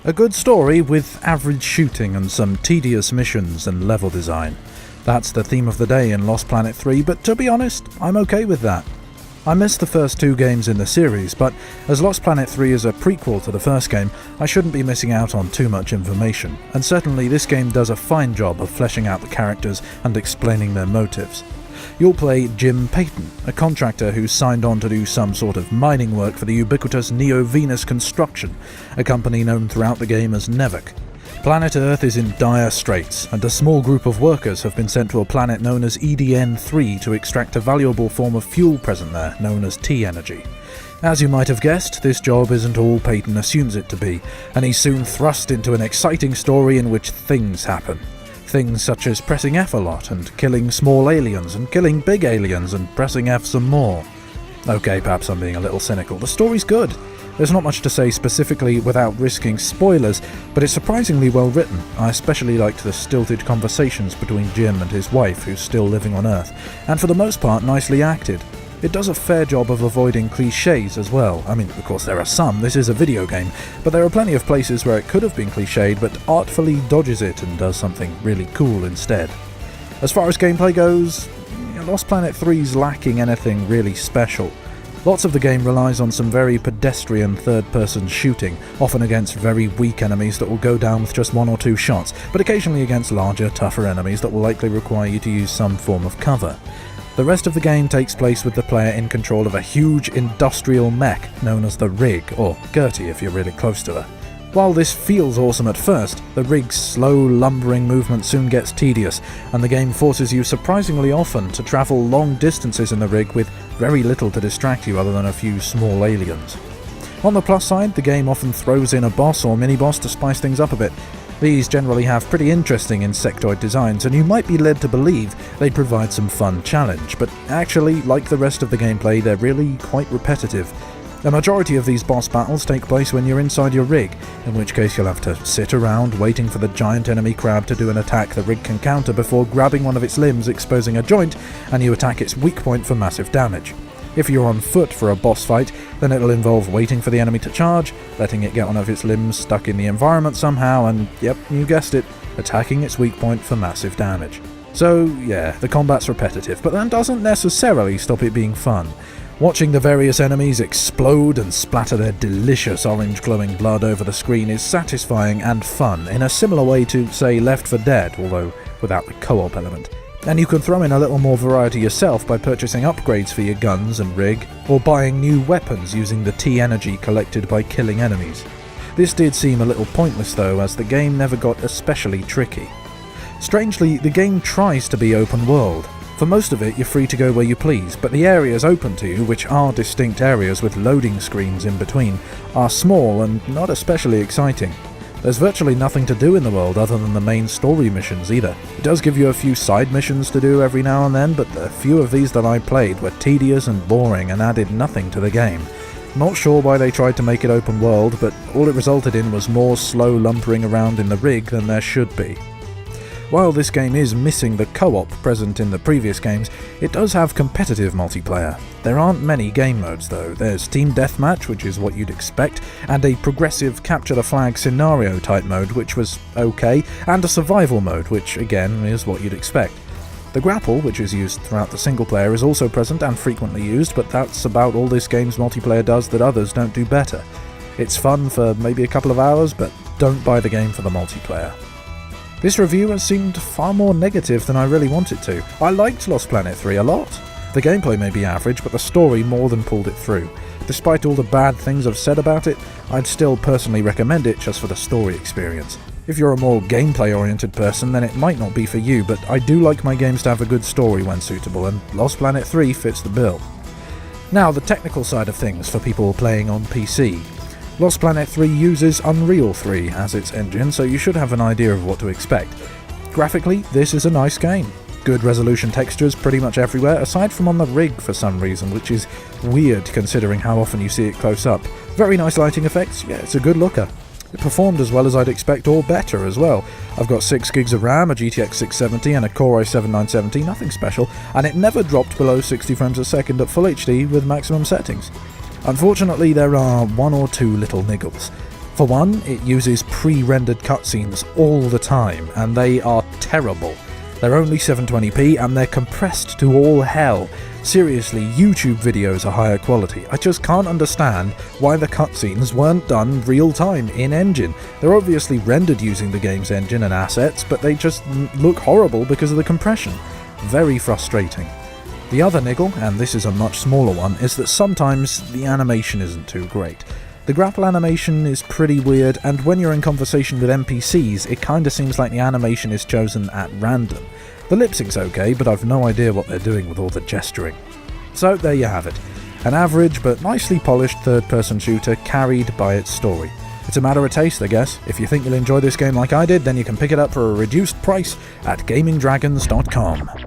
A good story with average shooting and some tedious missions and level design. That's the theme of the day in Lost Planet 3, but to be honest, I'm okay with that. I missed the first two games in the series, but as Lost Planet 3 is a prequel to the first game, I shouldn't be missing out on too much information, and certainly this game does a fine job of fleshing out the characters and explaining their motives. You'll play Jim Payton, a contractor who's signed on to do some sort of mining work for the ubiquitous Neo-Venus Construction, a company known throughout the game as Nevek. Planet Earth is in dire straits, and a small group of workers have been sent to a planet known as E.D.N. 3 to extract a valuable form of fuel present there, known as T-energy. As you might have guessed, this job isn't all Payton assumes it to be, and he's soon thrust into an exciting story in which things happen. Things such as pressing F a lot, and killing small aliens, and killing big aliens, and pressing F some more. Okay, perhaps I'm being a little cynical. The story's good. There's not much to say specifically without risking spoilers, but it's surprisingly well written. I especially liked the stilted conversations between Jim and his wife, who's still living on Earth, and for the most part nicely acted. It does a fair job of avoiding clichés as well. I mean, of course there are some, this is a video game, but there are plenty of places where it could have been cliched, but artfully dodges it and does something really cool instead. As far as gameplay goes, Lost Planet 3's lacking anything really special. Lots of the game relies on some very pedestrian third-person shooting, often against very weak enemies that will go down with just one or two shots, but occasionally against larger, tougher enemies that will likely require you to use some form of cover. The rest of the game takes place with the player in control of a huge industrial mech known as the Rig, or Gertie if you're really close to her. While this feels awesome at first, the Rig's slow, lumbering movement soon gets tedious, and the game forces you surprisingly often to travel long distances in the Rig with very little to distract you other than a few small aliens. On the plus side, the game often throws in a boss or mini-boss to spice things up a bit. These generally have pretty interesting insectoid designs, and you might be led to believe they provide some fun challenge, but actually, like the rest of the gameplay, they're really quite repetitive. The majority of these boss battles take place when you're inside your rig, in which case you'll have to sit around waiting for the giant enemy crab to do an attack the rig can counter before grabbing one of its limbs, exposing a joint, and you attack its weak point for massive damage. If you're on foot for a boss fight, then it'll involve waiting for the enemy to charge, letting it get one of its limbs stuck in the environment somehow, and yep, you guessed it, attacking its weak point for massive damage. So yeah, the combat's repetitive, but that doesn't necessarily stop it being fun. Watching the various enemies explode and splatter their delicious orange glowing blood over the screen is satisfying and fun, in a similar way to, say, Left 4 Dead, although without the co-op element. And you can throw in a little more variety yourself by purchasing upgrades for your guns and rig, or buying new weapons using the T-energy collected by killing enemies. This did seem a little pointless though, as the game never got especially tricky. Strangely, the game tries to be open world. For most of it, you're free to go where you please, but the areas open to you, which are distinct areas with loading screens in between, are small and not especially exciting. There's virtually nothing to do in the world other than the main story missions either. It does give you a few side missions to do every now and then, but the few of these that I played were tedious and boring and added nothing to the game. Not sure why they tried to make it open world, but all it resulted in was more slow lumbering around in the rig than there should be. While this game is missing the co-op present in the previous games, it does have competitive multiplayer. There aren't many game modes though. There's Team Deathmatch, which is what you'd expect, and a progressive capture the flag scenario type mode, which was okay, and a survival mode, which again is what you'd expect. The grapple, which is used throughout the single player, is also present and frequently used, but that's about all this game's multiplayer does that others don't do better. It's fun for maybe a couple of hours, but don't buy the game for the multiplayer. This review has seemed far more negative than I really want it to. I liked Lost Planet 3 a lot. The gameplay may be average, but the story more than pulled it through. Despite all the bad things I've said about it, I'd still personally recommend it just for the story experience. If you're a more gameplay-oriented person, then it might not be for you, but I do like my games to have a good story when suitable, and Lost Planet 3 fits the bill. Now, the technical side of things for people playing on PC. Lost Planet 3 uses Unreal 3 as its engine, so you should have an idea of what to expect. Graphically, this is a nice game. Good resolution textures pretty much everywhere, aside from on the rig for some reason, which is weird considering how often you see it close up. Very nice lighting effects, yeah, it's a good looker. It performed as well as I'd expect, or better as well. I've got 6 gigs of RAM, a GTX 670 and a Core i7 970, nothing special, and it never dropped below 60 frames a second at Full HD with maximum settings. Unfortunately, there are one or two little niggles. For one, it uses pre-rendered cutscenes all the time, and they are terrible. They're only 720p and they're compressed to all hell. Seriously, YouTube videos are higher quality. I just can't understand why the cutscenes weren't done real time in-engine. They're obviously rendered using the game's engine and assets, but they just look horrible because of the compression. Very frustrating. The other niggle, and this is a much smaller one, is that sometimes the animation isn't too great. The grapple animation is pretty weird, and when you're in conversation with NPCs, it kinda seems like the animation is chosen at random. The lip sync's okay, but I've no idea what they're doing with all the gesturing. So there you have it. An average but nicely polished third-person shooter carried by its story. It's a matter of taste, I guess. If you think you'll enjoy this game like I did, then you can pick it up for a reduced price at gamingdragons.com.